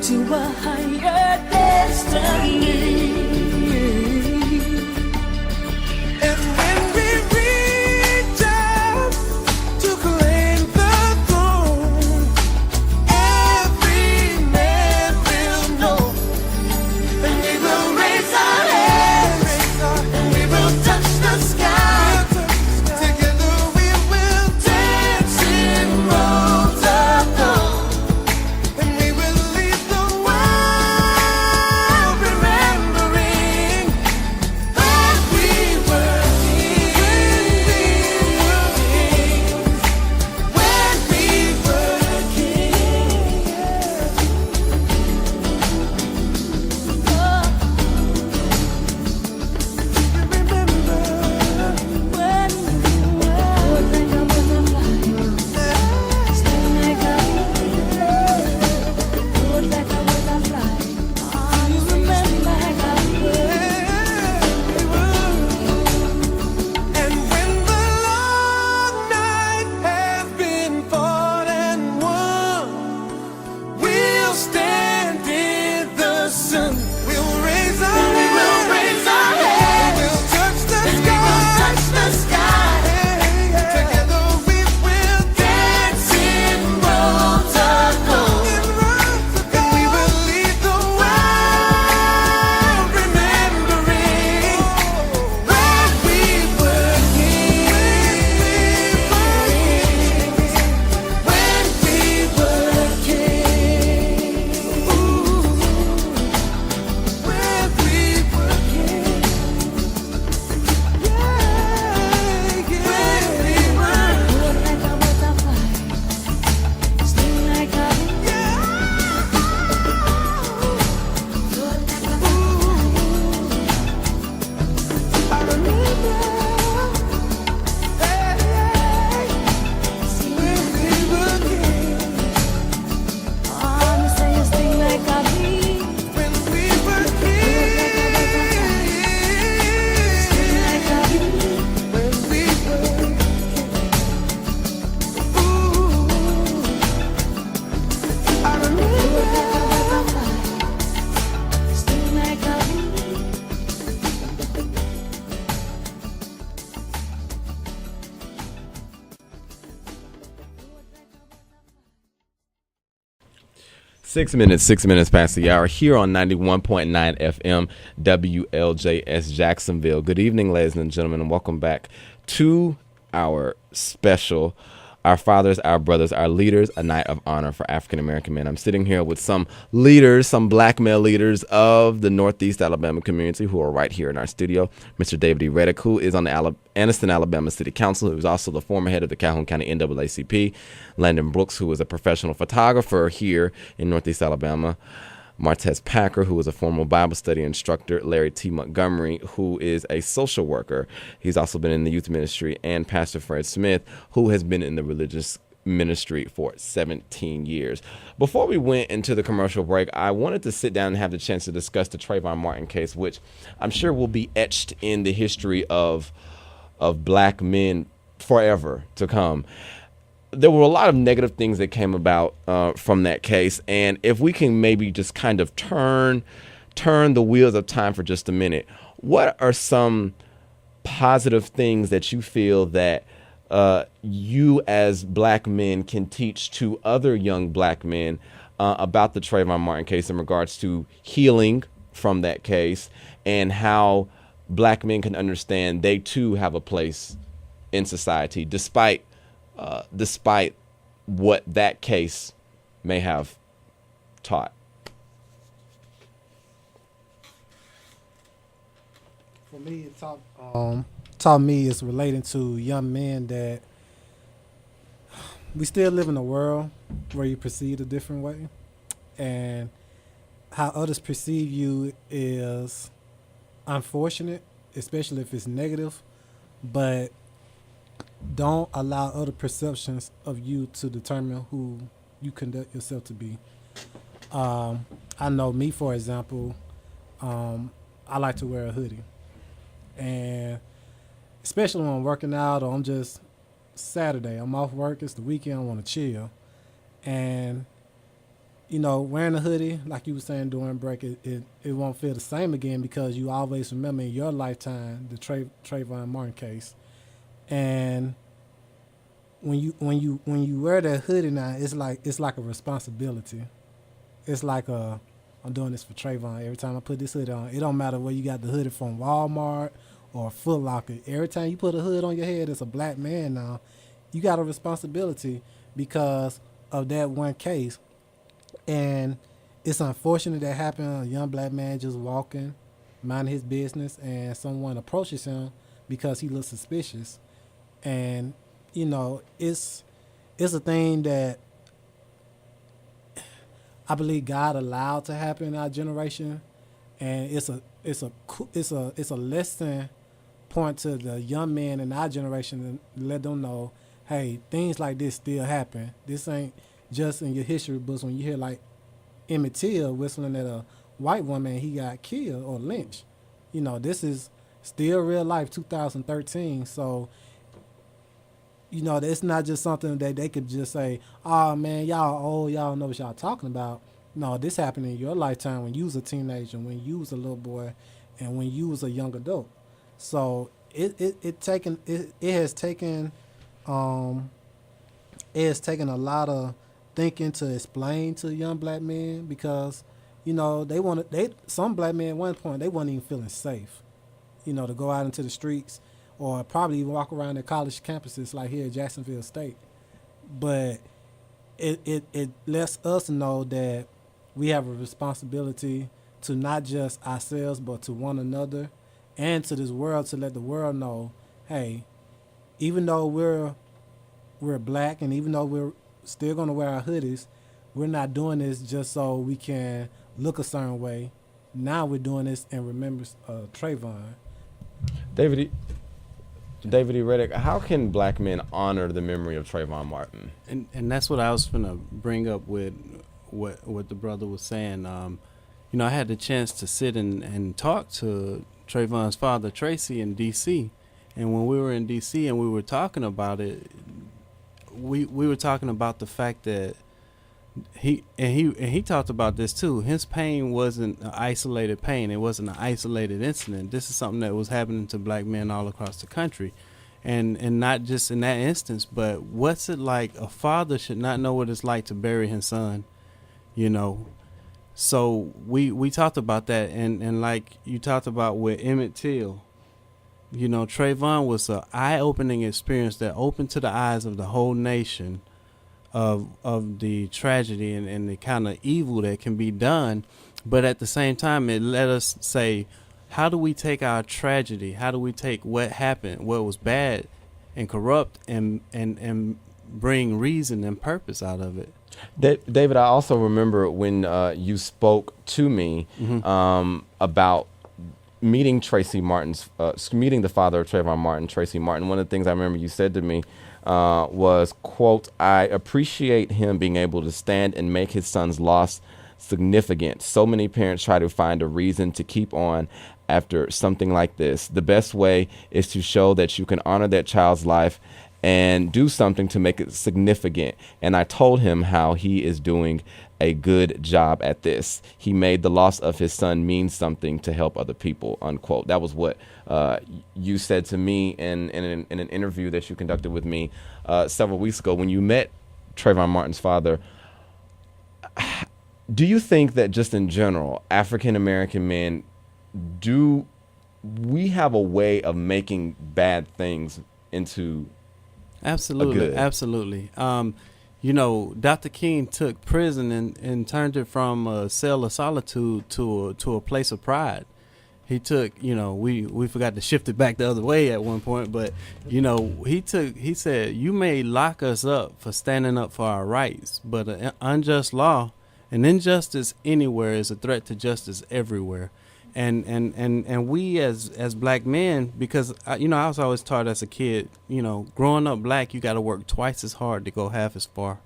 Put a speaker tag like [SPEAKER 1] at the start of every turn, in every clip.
[SPEAKER 1] to a higher destiny. And when we reach out to claim the throne, every man will know, and we will raise our hands, and we will touch the sky. Together we will dance in rows of gold, and we will lead the world remembering that we were kings, when we were kings. Remember when we were like a butterfly, sting like a bee, good like a butterfly. You remember like a and when the long night has been fought and won, we'll stand in the sun. We'll raise our hands. We'll touch the sky. Together we will dance in rows of gold. And we will lead the world remembering that we were kings. When we were kings. When we were kings. When we were good like a butterfly, sting like a bee. Good like a butterfly. I remember. When we were kings. You say you sting like a bee. When we were kings. Sting like a bee. When we were I remember. Sting like a bee.
[SPEAKER 2] 6 minutes past the hour here on 91.9 FM WLJS Jacksonville. Good evening, ladies and gentlemen, and welcome back to our special Our Fathers, Our Brothers, Our Leaders, a Night of Honor for African American Men. I'm sitting here with some leaders, some black male leaders of the Northeast Alabama community who are right here in our studio. Mr. David E. Reddick, who is on the Anniston, Alabama City Council, who is also the former head of the Calhoun County NAACP. Landon Brooks, who is a professional photographer here in Northeast Alabama. Martez Packer, who is a former Bible study instructor. Larry T. Montgomery, who is a social worker. He's also been in the youth ministry. And Pastor Fred Smith, who has been in the religious ministry for 17 years. Before we went into the commercial break, I wanted to sit down and have the chance to discuss the Trayvon Martin case, which I'm sure will be etched in the history of black men forever to come. There were a lot of negative things that came about from that case. And if we can maybe just kind of turn the wheels of time for just a minute, what are some positive things that you feel that you as black men can teach to other young black men about the Trayvon Martin case in regards to healing from that case and how black men can understand they too have a place in society despite what that case may have taught?
[SPEAKER 3] For me, it taught me is relating to young men that we still live in a world where you perceive a different way, and how others perceive you is unfortunate, especially if it's negative, but don't allow other perceptions of you to determine who you conduct yourself to be. I know me, for example, I like to wear a hoodie. And especially when I'm working out or I'm just Saturday, I'm off work, it's the weekend, I want to chill. And wearing a hoodie, like you were saying during break, it won't feel the same again because you always remember in your lifetime the Trayvon Martin case. And when you wear that hoodie now, it's like a responsibility. It's like I'm doing this for Trayvon. Every time I put this hoodie on, it don't matter where you got the hoodie from, Walmart or Foot Locker. Every time you put a hood on your head as a black man now, you got a responsibility because of that one case. And it's unfortunate that happened. A young black man just walking, minding his business, and someone approaches him because he looks suspicious. And it's a thing that I believe God allowed to happen in our generation, and it's a lesson point to the young men in our generation and let them know, hey, things like this still happen. This ain't just in your history books. When you hear like Emmett Till whistling at a white woman, he got killed or lynched. This is still real life, 2013. So it's not just something that they could just say, oh, man, y'all old, y'all know what y'all talking about. No, this happened in your lifetime when you was a teenager, when you was a little boy, and when you was a young adult. So it has taken a lot of thinking to explain to young black men because, some black men at one point, they weren't even feeling safe, to go out into the streets or probably even walk around their college campuses like here at Jacksonville State. But it lets us know that we have a responsibility to not just ourselves but to one another and to this world, to let the world know, hey, even though we're black and even though we're still going to wear our hoodies, we're not doing this just so we can look a certain way. Now we're doing this in remembrance of Trayvon.
[SPEAKER 2] David E. Reddick, how can black men honor the memory of Trayvon Martin?
[SPEAKER 4] And that's what I was going to bring up with what the brother was saying. I had the chance to sit and talk to Trayvon's father, Tracy, in D.C. And when we were in D.C. and we were talking about it, we were talking about the fact that he talked about this too. His pain wasn't an isolated pain. It wasn't an isolated incident. This is something that was happening to black men all across the country. And not just in that instance, but what's it like? A father should not know what it's like to bury his son, So we talked about that, and like you talked about with Emmett Till, Trayvon was an eye-opening experience that opened to the eyes of the whole nation of the tragedy and the kind of evil that can be done. But at the same time, it let us say, how do we take our tragedy? How do we take what happened, what was bad and corrupt, and bring reason and purpose out of it?
[SPEAKER 2] David, I also remember when you spoke to me about meeting meeting the father of Trayvon Martin, Tracy Martin. One of the things I remember you said to me was, quote, I appreciate him being able to stand and make his son's loss significant. So many parents try to find a reason to keep on after something like this. The best way is to show that you can honor that child's life and do something to make it significant. And I told him how he is doing a good job at this. He made the loss of his son mean something to help other people, unquote. That was what you said to me in an interview that you conducted with me several weeks ago when you met Trayvon Martin's father. Do you think that just in general, African-American men, do we have a way of making bad things into
[SPEAKER 4] Absolutely. Dr. King took prison and turned it from a cell of solitude to a place of pride. He took, we forgot to shift it back the other way at one point, but, he said, you may lock us up for standing up for our rights, but an unjust law and injustice anywhere is a threat to justice everywhere. And we as black men, because I was always taught as a kid, growing up black, you got to work twice as hard to go half as far.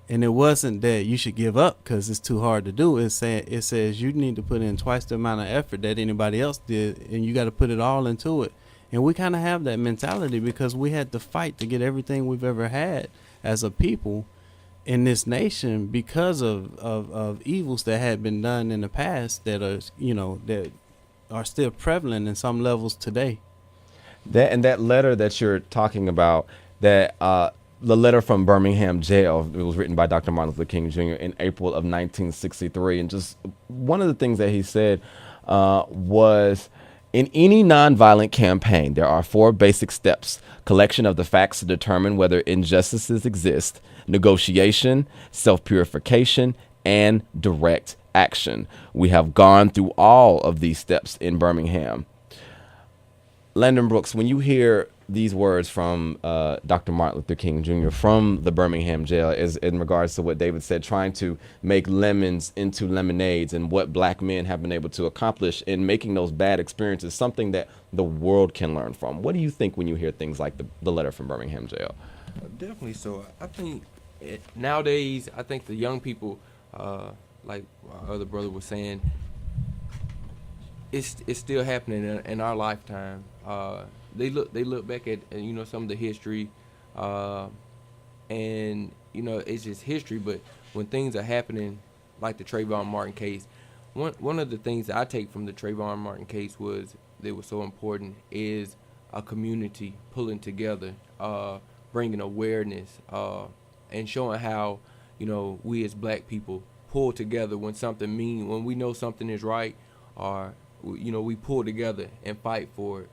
[SPEAKER 4] And it wasn't that you should give up because it's too hard to do. It says you need to put in twice the amount of effort that anybody else did, and you got to put it all into it. And we kind of have that mentality because we had to fight to get everything we've ever had as a people in this nation because of evils that had been done in the past that are, that are still prevalent in some levels today.
[SPEAKER 2] That letter that you're talking about, that the letter from Birmingham jail, it was written by Dr. Martin Luther King Jr. in April of 1963, and just one of the things that he said was, in any nonviolent campaign, there are 4 basic steps: collection of the facts to determine whether injustices exist, negotiation, self-purification, and direct action. We have gone through all of these steps in Birmingham. Landon Brooks, when you hear these words from Dr. Martin Luther King Jr. from the Birmingham jail, is in regards to what David said, trying to make lemons into lemonades, and what black men have been able to accomplish in making those bad experiences something that the world can learn from. What do you think when you hear things like the letter from Birmingham jail?
[SPEAKER 5] Definitely so. I think nowadays, I think the young people, like our other brother was saying, it's still happening in our lifetime. They look back at some of the history, and it's just history. But when things are happening, like the Trayvon Martin case, one of the things that I take from the Trayvon Martin case was that was so important is a community pulling together, bringing awareness, and showing how we as black people pull together when we know something is right, or we pull together and fight for it.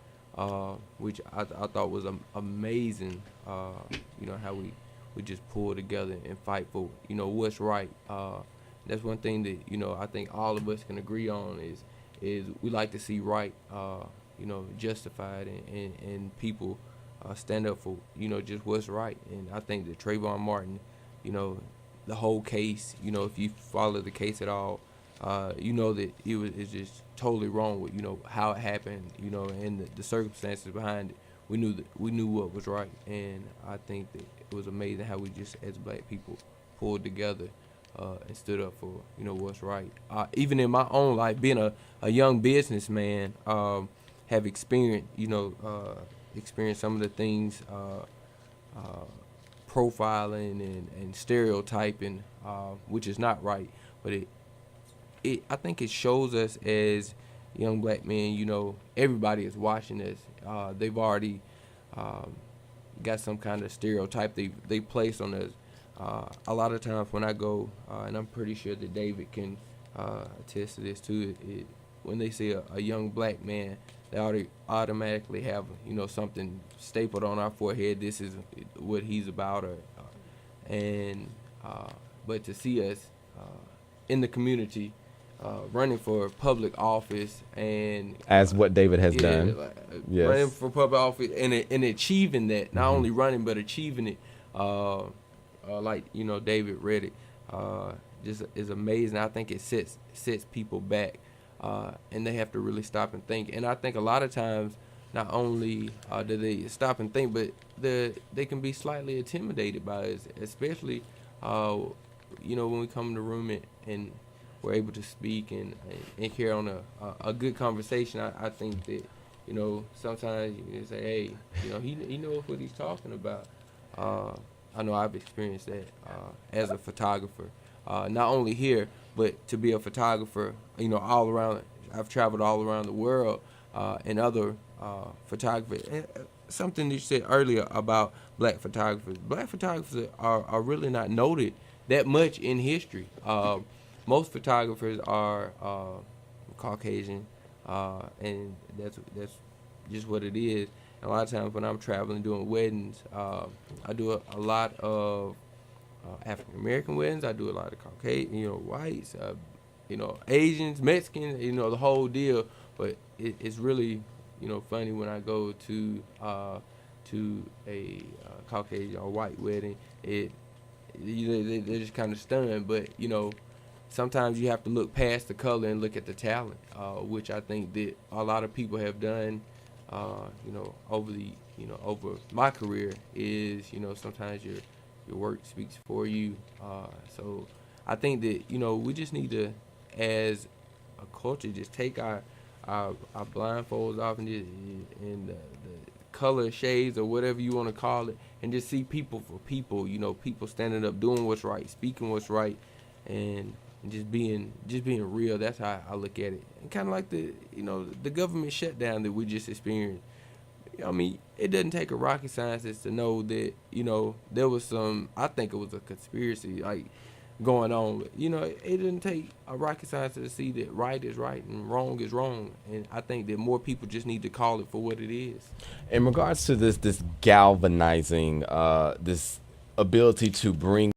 [SPEAKER 5] Which I thought was amazing, how we just pull together and fight for, what's right. That's one thing that, I think all of us can agree on is we like to see right, justified, and people stand up for, just what's right. And I think that Trayvon Martin, the whole case, if you follow the case at all, that it's just totally wrong with how it happened, and the circumstances behind it. We knew what was right, and I think that it was amazing how we just as black people pulled together and stood up for what's right. Even in my own life, being a young businessman, have experienced some of the things, profiling and stereotyping, which is not right, but I think it shows us as young black men, everybody is watching us. They've already got some kind of stereotype they place on us. A lot of times when I go, and I'm pretty sure that David can attest to this too, when they see a young black man, they already automatically have something stapled on our forehead. This is what he's about, but to see us in the community, running for public office, and
[SPEAKER 2] As what David has done. Yes.
[SPEAKER 5] Running for public office and achieving that, not only running but achieving it, like David read it, just is amazing. I think it sets people back, and they have to really stop and think. And I think a lot of times, not only do they stop and think, but they can be slightly intimidated by us, especially when we come in the room and we're able to speak and carry on a good conversation. I think that sometimes you say, hey, he knows what he's talking about. I know I've experienced that as a photographer, not only here, but to be a photographer, all around. I've traveled all around the world, and other photographers. And something you said earlier about black photographers. Black photographers are really not noted that much in history. Most photographers are Caucasian, and that's just what it is. And a lot of times when I'm traveling doing weddings, I do a lot of African American weddings. I do a lot of Caucasian, whites, Asians, Mexicans, the whole deal. But it's really, funny when I go to a Caucasian or white wedding. They're just kind of stunned, but sometimes you have to look past the color and look at the talent, which I think that a lot of people have done, over my career. Is sometimes your work speaks for you. So I think that we just need to, as a culture, just take our blindfolds off and the color shades or whatever you want to call it, and just see people for people. You know, people standing up, doing what's right, speaking what's right, and just being real. That's how I look at it. And kind of like the government shutdown that we just experienced. I mean, it doesn't take a rocket scientist to know that, you know, there was I think it was a conspiracy, like, going on. You know, it didn't take a rocket scientist to see that right is right and wrong is wrong. And I think that more people just need to call it for what it is.
[SPEAKER 2] In regards to this galvanizing, this ability to bring